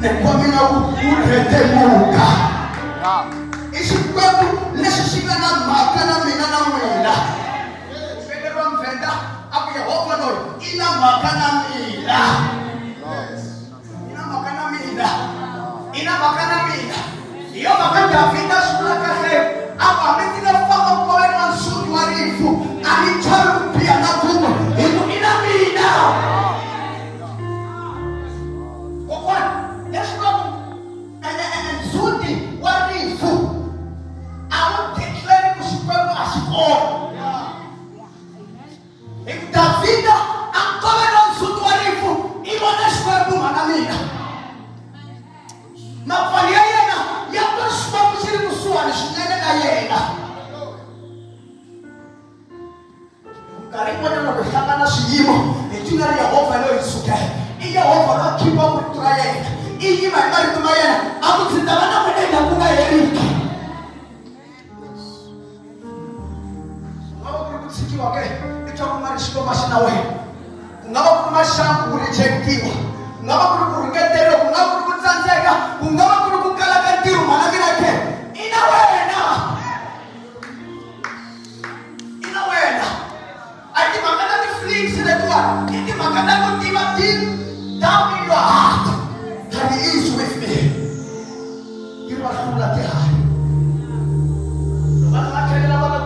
kwa mina urete muka isikwatu lesishika na maka na mina na wena federal mvenda abu Yehova no ina maka na mina ina maka na mina iyo maka Davida sura kahe apa metina fama kwa na suri warifu alicharu pia na kuma ina mina kwa Yesu and Zudi warifu I will declare kusikwema asiko if Davida ankole na Zudi warifu imona shwebu manamina mafalia yena yapo shwebu siri kusuwa nishinene na yena karibu na kushanga na shiyimo ejuna ya Yehova leo isuke iya Yehova na kipa kutraye iyi mari tumayena akutsitabana mwenenda kunga yeriki ngaba kurikutsiki wake ichakumari shiko mashina we ngaba kumashangu kurejectiwa ngaba kurukuruketero ngaba kurukutsanzeka ngaba kurukukala kantiru manamira ke ina wena ati makana ni flix le tua iti makana kutima